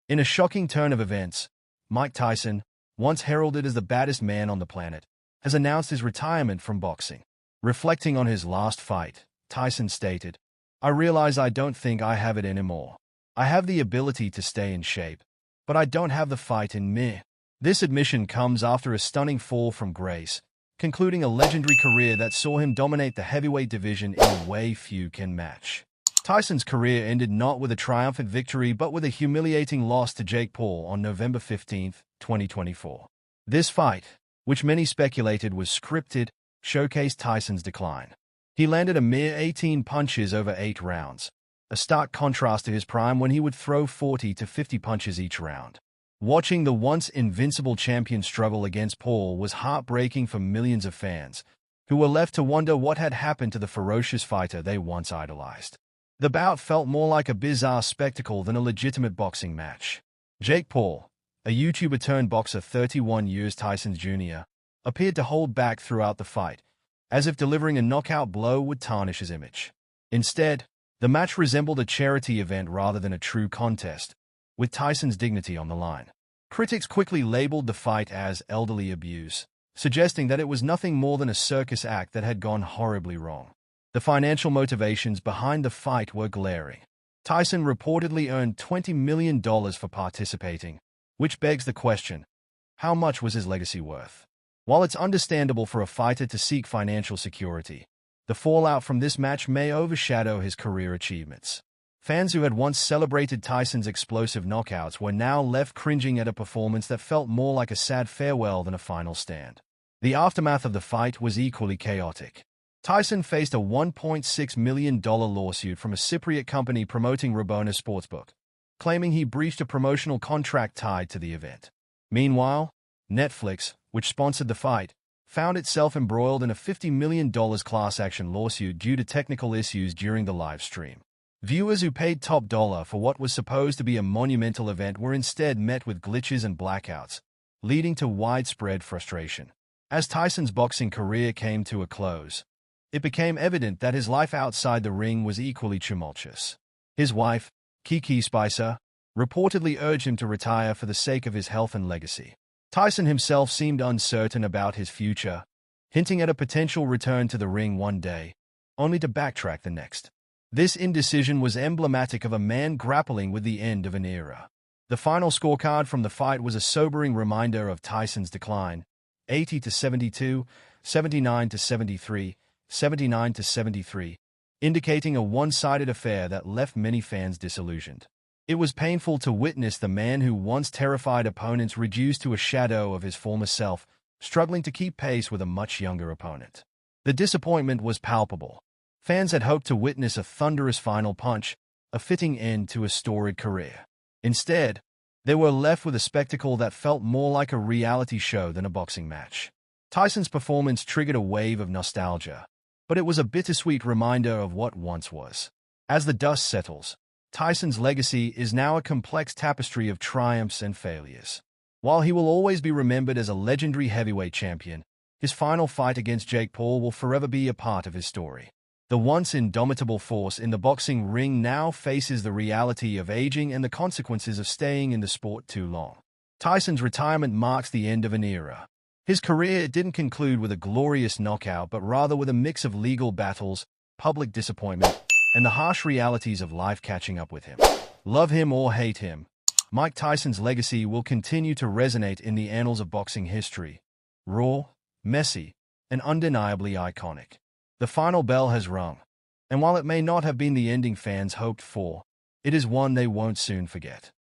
In a shocking turn of events, Mike Tyson, once heralded as the baddest man on the planet, has announced his retirement from boxing. Reflecting on his last fight, Tyson stated, "I realize I don't think I have it anymore. I have the ability to stay in shape, but I don't have the fight in me." This admission comes after a stunning fall from grace, concluding a legendary career that saw him dominate the heavyweight division in a way few can match. Tyson's career ended not with a triumphant victory but with a humiliating loss to Jake Paul on November 15, 2024. This fight, which many speculated was scripted, showcased Tyson's decline. He landed a mere 18 punches over 8 rounds, a stark contrast to his prime when he would throw 40 to 50 punches each round. Watching the once invincible champion struggle against Paul was heartbreaking for millions of fans, who were left to wonder what had happened to the ferocious fighter they once idolized. The bout felt more like a bizarre spectacle than a legitimate boxing match. Jake Paul, a YouTuber-turned-boxer 31 years Tyson Jr., appeared to hold back throughout the fight, as if delivering a knockout blow would tarnish his image. Instead, the match resembled a charity event rather than a true contest, with Tyson's dignity on the line. Critics quickly labeled the fight as elderly abuse, suggesting that it was nothing more than a circus act that had gone horribly wrong. The financial motivations behind the fight were glaring. Tyson reportedly earned $20 million for participating, which begs the question, how much was his legacy worth? While it's understandable for a fighter to seek financial security, the fallout from this match may overshadow his career achievements. Fans who had once celebrated Tyson's explosive knockouts were now left cringing at a performance that felt more like a sad farewell than a final stand. The aftermath of the fight was equally chaotic. Tyson faced a $1.6 million lawsuit from a Cypriot company promoting Rabona Sportsbook, claiming he breached a promotional contract tied to the event. Meanwhile, Netflix, which sponsored the fight, found itself embroiled in a $50 million class action lawsuit due to technical issues during the live stream. Viewers who paid top dollar for what was supposed to be a monumental event were instead met with glitches and blackouts, leading to widespread frustration. As Tyson's boxing career came to a close, it became evident that his life outside the ring was equally tumultuous. His wife, Kiki Spicer, reportedly urged him to retire for the sake of his health and legacy. Tyson himself seemed uncertain about his future, hinting at a potential return to the ring one day, only to backtrack the next. This indecision was emblematic of a man grappling with the end of an era. The final scorecard from the fight was a sobering reminder of Tyson's decline: 80 to 72, 79 to 73, 79 to 73, indicating a one-sided affair that left many fans disillusioned. It was painful to witness the man who once terrified opponents reduced to a shadow of his former self, struggling to keep pace with a much younger opponent. The disappointment was palpable. Fans had hoped to witness a thunderous final punch, a fitting end to a storied career. Instead, they were left with a spectacle that felt more like a reality show than a boxing match. Tyson's performance triggered a wave of nostalgia, but it was a bittersweet reminder of what once was. As the dust settles, Tyson's legacy is now a complex tapestry of triumphs and failures. While he will always be remembered as a legendary heavyweight champion, his final fight against Jake Paul will forever be a part of his story. The once indomitable force in the boxing ring now faces the reality of aging and the consequences of staying in the sport too long. Tyson's retirement marks the end of an era. His career didn't conclude with a glorious knockout, but rather with a mix of legal battles, public disappointment, and the harsh realities of life catching up with him. Love him or hate him, Mike Tyson's legacy will continue to resonate in the annals of boxing history. Raw, messy, and undeniably iconic. The final bell has rung, and while it may not have been the ending fans hoped for, it is one they won't soon forget.